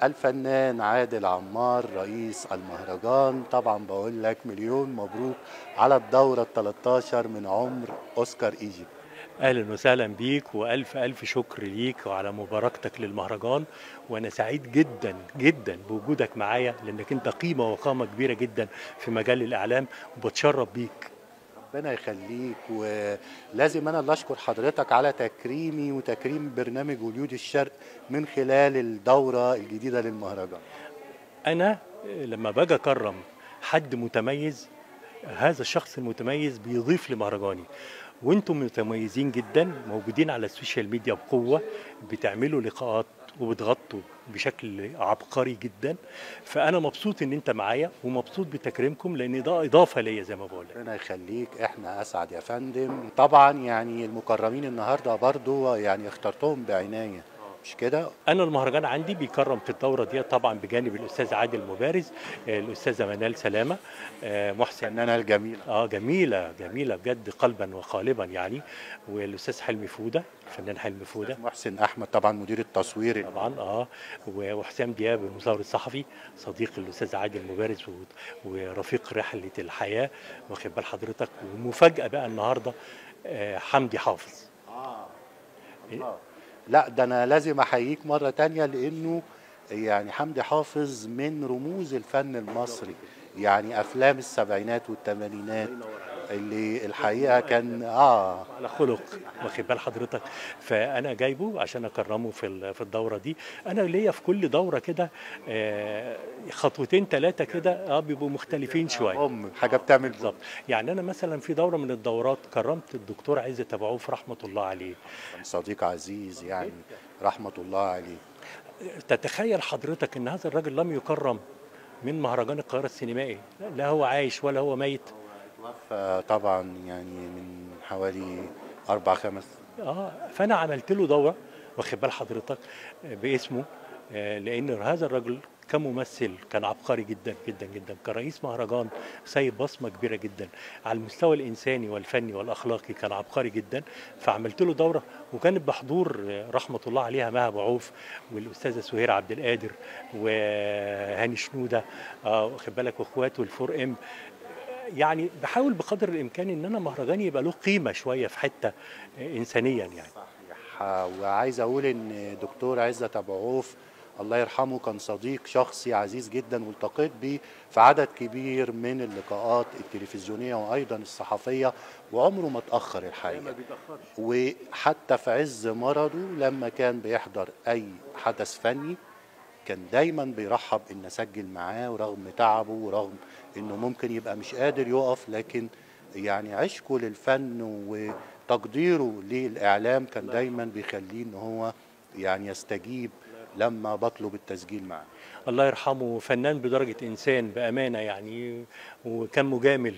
الفنان عادل عمار رئيس المهرجان، طبعا بقول لك مليون مبروك على الدورة ال 13 من عمر أوسكار ايجيبت. أهلا وسهلا بيك، وألف ألف شكر ليك وعلى مباركتك للمهرجان. وأنا سعيد جدا جدا بوجودك معايا، لأنك أنت قيمة وقامة كبيرة جدا في مجال الإعلام، وبتشرف بيك. ربنا يخليك، ولازم أنا اللي أشكر حضرتك على تكريمي وتكريم برنامج وليود الشرق من خلال الدورة الجديدة للمهرجان. أنا لما باجي أكرم حد متميز، هذا الشخص المتميز بيضيف لمهرجاني. وانتم متميزين جدا، موجودين على السوشيال ميديا بقوة، بتعملوا لقاءات وبتغطوا بشكل عبقري جدا. فأنا مبسوط إن أنت معايا، ومبسوط بتكريمكم، لأن ده إضافة ليا زي ما بقول لك. ربنا يخليك، احنا اسعد يا فندم. طبعا يعني المكرمين النهارده برضو يعني اخترتهم بعناية، مش كده؟ انا المهرجان عندي بيكرم في الدوره دي طبعا بجانب الاستاذ عادل مبارز، الاستاذه منال سلامه، محسن. الفنانة الجميلة جميله جميله بجد، قلبا وقالبا يعني. والاستاذ حلمي فوده، الفنان حلمي فوده. أستاذ محسن أحمد طبعا مدير التصوير. طبعا وحسام دياب المصور الصحفي، صديق الاستاذ عادل مبارز ورفيق رحله الحياه، واخد بال حضرتك. ومفاجاه بقى النهارده، حمدي حافظ. الله. لا ده أنا لازم أحييك مرة تانية، لأنه يعني حمدي حافظ من رموز الفن المصري، يعني أفلام السبعينات والثمانينات اللي الحقيقة كان على خلق، واخد بال حضرتك. فانا جايبه عشان اكرمه في الدوره دي. انا ليا في كل دوره كده خطوتين ثلاثه كده، بيبقوا مختلفين شويه. حاجة بتعمل بالظبط. يعني انا مثلا في دوره من الدورات كرمت الدكتور عزت ابو عوف رحمه الله عليه. كان صديق عزيز يعني، رحمة الله عليه. تتخيل حضرتك ان هذا الراجل لم يكرم من مهرجان القاهره السينمائي، لا هو عايش ولا هو ميت. طبعا يعني من حوالي 4 5. فانا عملت له دوره، واخد بال حضرتك، باسمه. لان هذا الرجل كممثل كان عبقري جدا جدا جدا، كرئيس مهرجان سايب بصمه كبيره جدا على المستوى الانساني والفني والاخلاقي، كان عبقري جدا. فعملت له دوره، وكانت بحضور رحمه الله عليها مها ابو عوف، والاستاذه سهير عبد القادر، وهاني شنوده، واخد بالك، واخواته الفور ام. يعني بحاول بقدر الامكان ان انا مهرجاني يبقى له قيمه شويه في حته انسانيا يعني. صحيح. وعايز اقول ان دكتور عزت ابو عوف الله يرحمه كان صديق شخصي عزيز جدا، والتقيت بيه في عدد كبير من اللقاءات التلفزيونيه وايضا الصحفيه، وعمره ما اتاخر الحقيقه. وحتى في عز مرضه لما كان بيحضر اي حدث فني كان دايما بيرحب ان اسجل معاه، ورغم تعبه ورغم انه ممكن يبقى مش قادر يقف، لكن يعني عشقه للفن وتقديره للاعلام كان دايما بيخليه ان هو يعني يستجيب لما بطلب التسجيل معاه. الله يرحمه، فنان بدرجه انسان بامانه يعني، وكان مجامل